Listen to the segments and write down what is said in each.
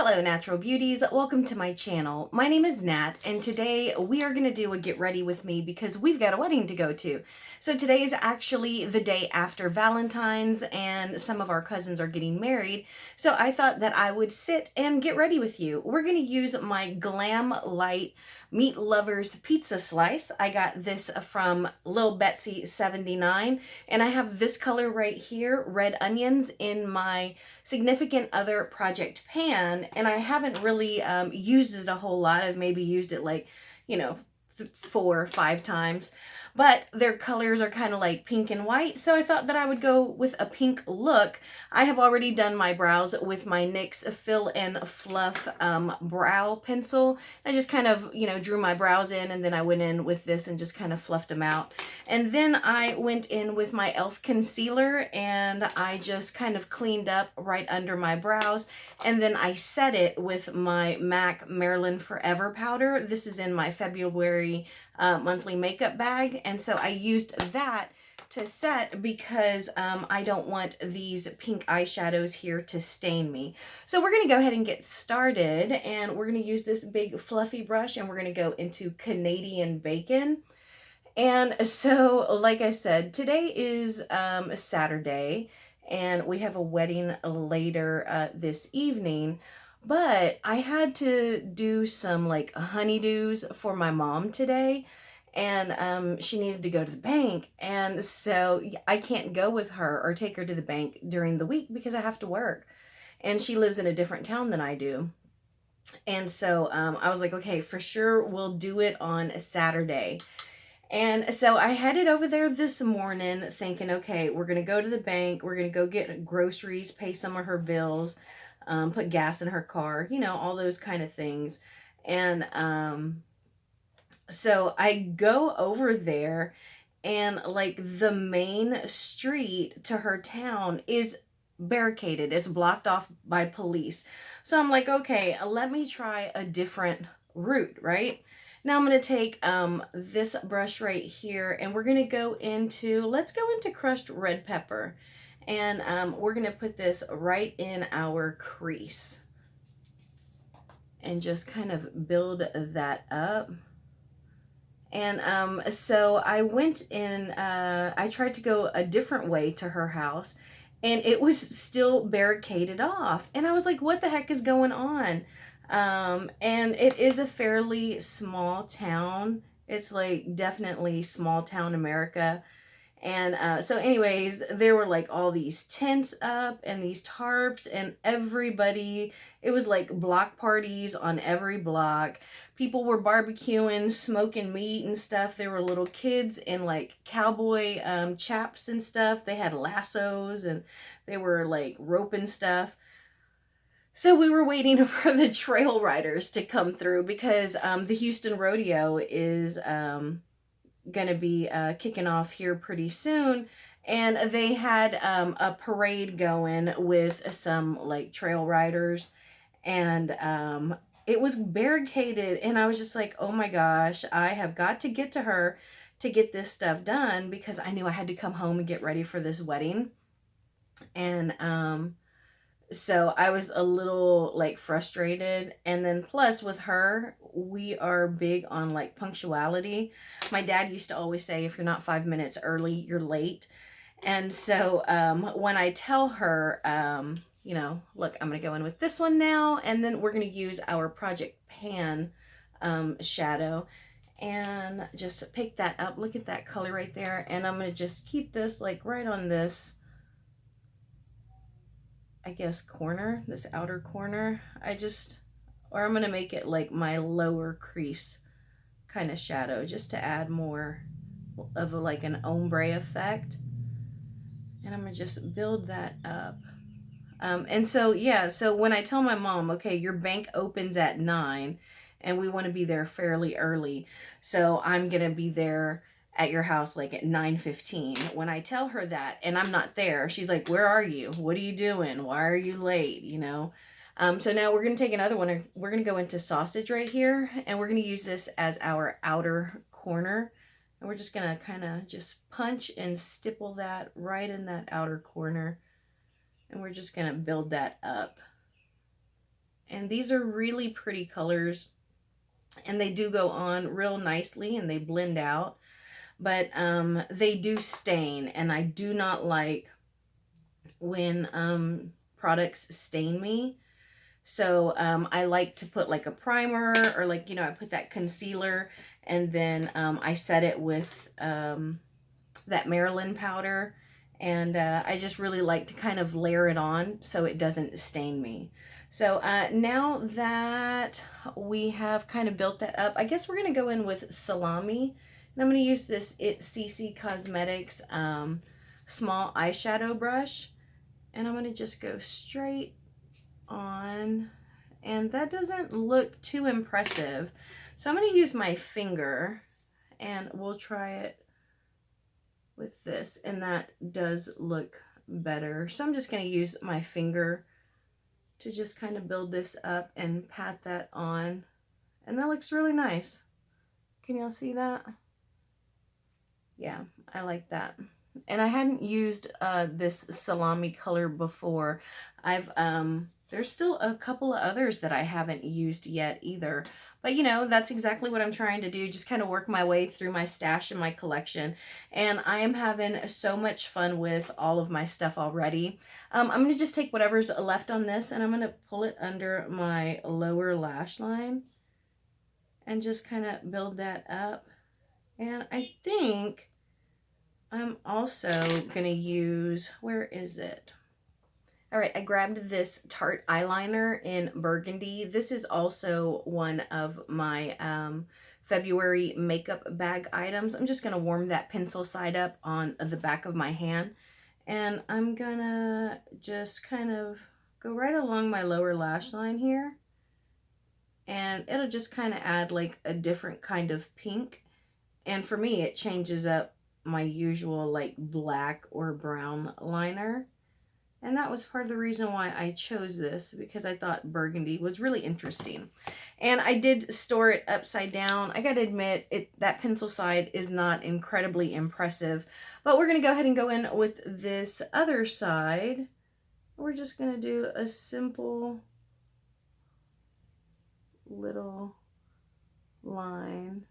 Hello, natural beauties. Welcome to my channel. My name is Nat, and today we are going to do a get ready with me because we've got a wedding to go to. So today is actually the day after Valentine's, and some of our cousins are getting married. So I thought that I would sit and get ready with you. We're going to use my Glam Light Meat Lovers pizza slice. I got this from Lil Betsy 79, and I have this color right here, red onions, in my significant other project pan, and I haven't really used it a whole lot. I've maybe used it like, 4 or 5 times, but their colors are kind of like pink and white, so I thought that I would go with a pink look. I have already done my brows with my NYX Fill and Fluff brow pencil. I just kind of, drew my brows in, and then I went in with this and just kind of fluffed them out. And then I went in with my e.l.f. concealer, and I just kind of cleaned up right under my brows, and then I set it with my MAC Marilyn Forever powder. This is in my February monthly makeup bag, and so I used that to set because I don't want these pink eyeshadows here to stain me. So we're going to go ahead and get started, and we're going to use this big fluffy brush, and we're going to go into Canadian Bacon. And so, like I said, today is a Saturday, and we have a wedding later this evening. But I had to do some like honeydews for my mom today, and she needed to go to the bank. And so I can't go with her or take her to the bank during the week because I have to work. And she lives in a different town than I do. And so I was like, okay, for sure, we'll do it on a Saturday. And so I headed over there this morning thinking, okay, we're going to go to the bank. We're going to go get groceries, pay some of her bills, put gas in her car, all those kind of things. And so I go over there, and like the main street to her town is barricaded. It's blocked off by police. So I'm like, okay, let me try a different route, right? Now I'm going to take this brush right here, and we're going to go into, let's go into crushed red pepper. And we're going to put this right in our crease and just kind of build that up. And so I went in, I tried to go a different way to her house, and it was still barricaded off. And I was like, what the heck is going on? And it is a fairly small town. It's like definitely small town America. And so anyways, there were like all these tents up and these tarps, and everybody, it was like block parties on every block. People were barbecuing, smoking meat and stuff. There were little kids in like cowboy chaps and stuff. They had lassos, and they were like roping stuff. So we were waiting for the trail riders to come through because the Houston Rodeo is going to be kicking off here pretty soon. And they had a parade going with some like trail riders. And it was barricaded. And I was just like, oh my gosh, I have got to get to her to get this stuff done because I knew I had to come home and get ready for this wedding. And so I was a little like frustrated. And then plus with her, we are big on like punctuality. My dad used to always say, if you're not 5 minutes early, you're late. And so when I tell her, look, I'm going to go in with this one now, and then we're going to use our Project Pan shadow and just pick that up. Look at that color right there. And I'm going to just keep this like right on this, I guess, corner, this outer corner. Or I'm going to make it like my lower crease kind of shadow just to add more of like an ombre effect. And I'm going to just build that up. And so, yeah, so when I tell my mom, okay, your bank opens at 9 and we want to be there fairly early. So I'm going to be there at your house like at 9:15. When I tell her that and I'm not there, she's like, where are you? What are you doing? Why are you late? So now we're going to take another one. We're going to go into sausage right here, and we're going to use this as our outer corner. And we're just going to kind of just punch and stipple that right in that outer corner. And we're just going to build that up. And these are really pretty colors, and they do go on real nicely and they blend out. But they do stain, and I do not like when products stain me. So I like to put like a primer, or like, you know, I put that concealer, and then I set it with that Marilyn powder. And I just really like to kind of layer it on so it doesn't stain me. So now that we have kind of built that up, I guess we're going to go in with Salami. And I'm going to use this CC Cosmetics small eyeshadow brush. And I'm going to just go straight on. And that doesn't look too impressive. So I'm going to use my finger, and we'll try it with this, and that does look better. So I'm just going to use my finger to just kind of build this up and pat that on, and that looks really nice. Can y'all see that? Yeah, I like that. And I hadn't used this Salami color before. There's still a couple of others that I haven't used yet either. But, you know, that's exactly what I'm trying to do, just kind of work my way through my stash and my collection. And I am having so much fun with all of my stuff already. I'm going to just take whatever's left on this, and I'm going to pull it under my lower lash line and just kind of build that up. And I think I'm also going to use, where is it? All right, I grabbed this Tarte eyeliner in Burgundy. This is also one of my February makeup bag items. I'm just going to warm that pencil side up on the back of my hand. And I'm going to just kind of go right along my lower lash line here. And it'll just kind of add like a different kind of pink. And for me, it changes up my usual like black or brown liner. And that was part of the reason why I chose this, because I thought burgundy was really interesting. And I did store it upside down. I gotta admit, that pencil side is not incredibly impressive. But we're gonna go ahead and go in with this other side. We're just gonna do a simple little line.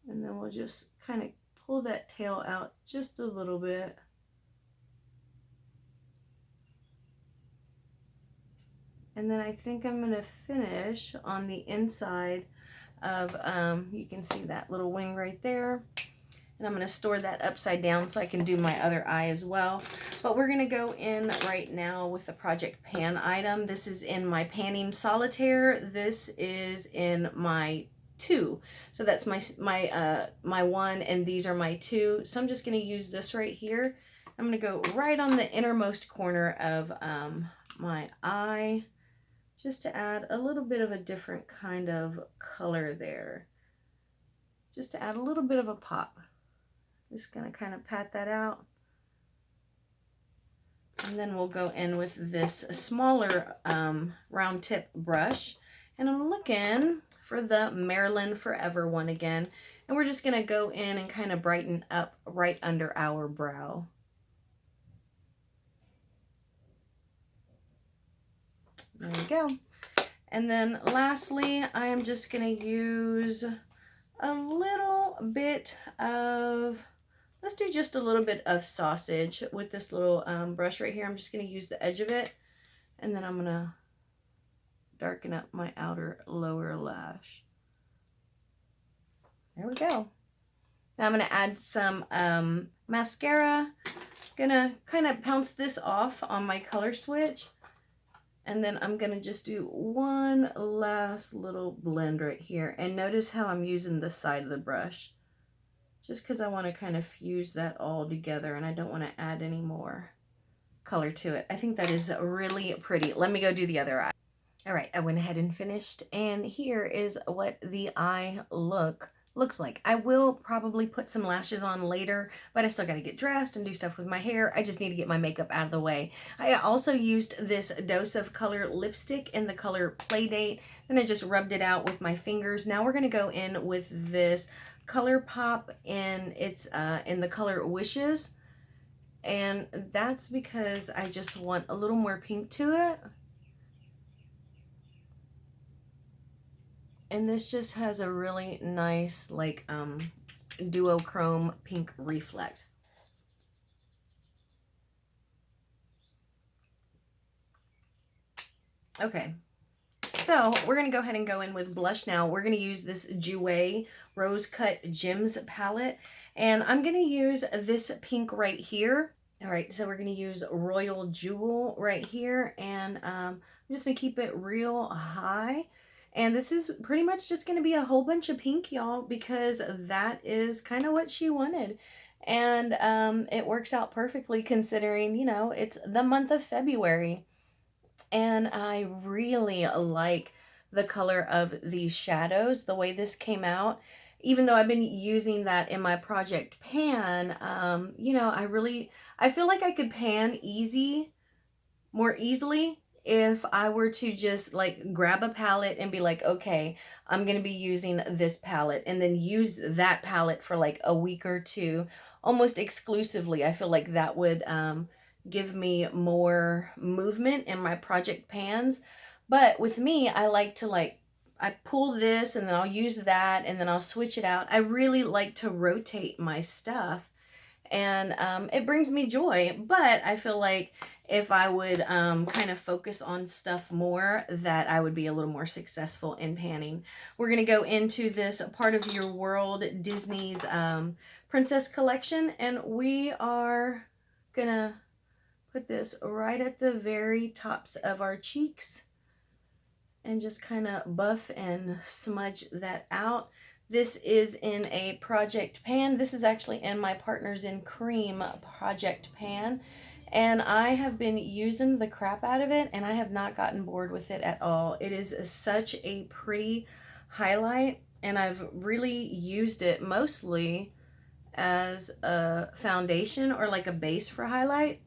And then we'll just kind of pull that tail out just a little bit. And then I think I'm going to finish on the inside of, you can see that little wing right there. And I'm going to store that upside down so I can do my other eye as well. But we're going to go in right now with the Project Pan item. This is in my Panning Solitaire. This is in my 2. So that's my 1, and these are my 2. So I'm just going to use this right here. I'm going to go right on the innermost corner of my eye, just to add a little bit of a different kind of color there. Just to add a little bit of a pop. Just gonna kind of pat that out. And then we'll go in with this smaller round tip brush. And I'm looking for the Marilyn Forever one again. And we're just gonna go in and kind of brighten up right under our brow. There we go. And then lastly, I am just going to use a little bit of, let's do just a little bit of sausage with this little brush right here. I'm just going to use the edge of it, and then I'm going to darken up my outer lower lash. There we go. Now I'm going to add some mascara. Going to kind of pounce this off on my color switch. And then I'm going to just do one last little blend right here. And notice how I'm using the side of the brush. Just because I want to kind of fuse that all together, and I don't want to add any more color to it. I think that is really pretty. Let me go do the other eye. All right, I went ahead and finished. And here is what the eye looks like. I will probably put some lashes on later, but I still got to get dressed and do stuff with my hair. I just need to get my makeup out of the way. I also used this Dose of Color lipstick in the color Playdate. Then I just rubbed it out with my fingers. Now we're going to go in with this ColourPop, and it's in the color Wishes. And that's because I just want a little more pink to it. And this just has a really nice, like, duochrome pink reflect. Okay, so we're going to go ahead and go in with blush now. We're going to use this Jouer Rose Cut Gems palette. And I'm going to use this pink right here. All right, so we're going to use Royal Jewel right here. And I'm just going to keep it real high. And this is pretty much just going to be a whole bunch of pink, y'all, because that is kind of what she wanted. And it works out perfectly considering, you know, it's the month of February. And I really like the color of these shadows, the way this came out. Even though I've been using that in my project pan, you know, I feel like I could pan more easily if I were to just like grab a palette and be like, okay, I'm going to be using this palette, and then use that palette for like a week or two, almost exclusively. I feel like that would give me more movement in my project pans. But with me, I like to I pull this and then I'll use that and then I'll switch it out. I really like to rotate my stuff, and it brings me joy. But I feel like if I would kind of focus on stuff more, that I would be a little more successful in panning. We're going to go into this Part of Your World Disney's Princess Collection, and we are going to put this right at the very tops of our cheeks and just kind of buff and smudge that out. This is in a project pan. This is actually in my Partners in Cream project pan. And I have been using the crap out of it, and I have not gotten bored with it at all. It is such a pretty highlight, and I've really used it mostly as a foundation or like a base for highlight.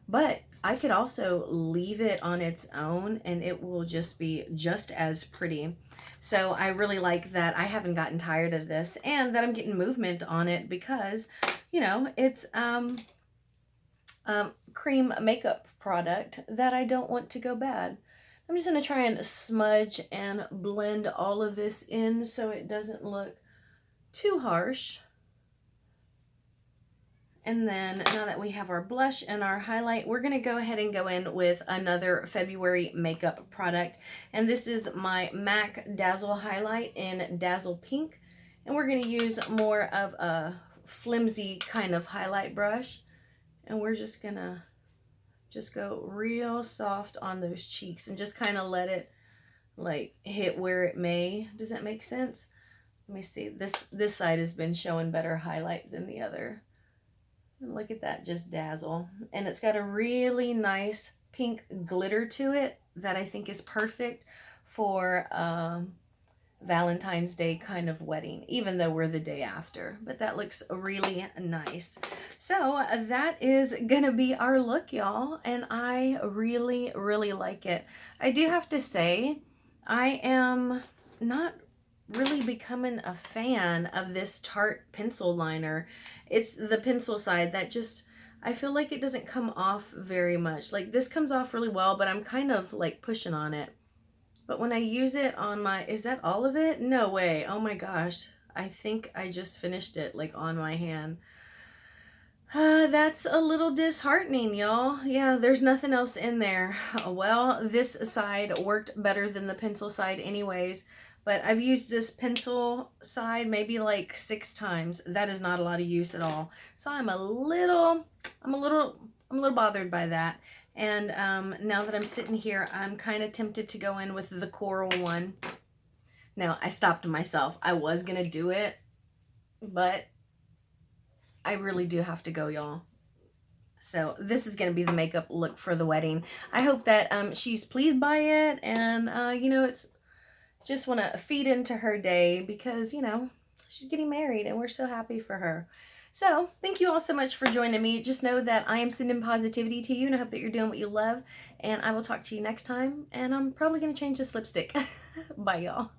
But I could also leave it on its own and it will just be just as pretty. So I really like that I haven't gotten tired of this, and that I'm getting movement on it because, you know, it's cream makeup product that I don't want to go bad. I'm just going to try and smudge and blend all of this in so it doesn't look too harsh. And then now that we have our blush and our highlight, we're going to go ahead and go in with another February makeup product. And this is my MAC Dazzle Highlight in Dazzle Pink. And we're going to use more of a flimsy kind of highlight brush. And we're just going to just go real soft on those cheeks and just kind of let it like hit where it may. Does that make sense? Let me see. This side has been showing better highlight than the other. And look at that, just dazzle. And it's got a really nice pink glitter to it that I think is perfect for Valentine's Day kind of wedding, even though we're the day after. But that looks really nice. So that is gonna be our look, y'all, and I really, really like it. I do have to say, I am not really becoming a fan of this Tarte pencil liner. It's the pencil side that just, I feel like it doesn't come off very much. Like this comes off really well, but I'm kind of like pushing on it. But when I use it on my, is that all of it? No way. Oh my gosh. I think I just finished it like on my hand. That's a little disheartening, y'all. Yeah, there's nothing else in there. Well, this side worked better than the pencil side anyways. But I've used this pencil side maybe like 6 times. That is not a lot of use at all. So I'm a little bothered by that. And now that I'm sitting here, I'm kind of tempted to go in with the coral one. Now, I stopped myself. I was going to do it, but I really do have to go, y'all. So this is going to be the makeup look for the wedding. I hope that she's pleased by it, and you know, it's just want to feed into her day because, you know, she's getting married and we're so happy for her. So thank you all so much for joining me. Just know that I am sending positivity to you, and I hope that you're doing what you love, and I will talk to you next time. And I'm probably going to change this lipstick. Bye, y'all.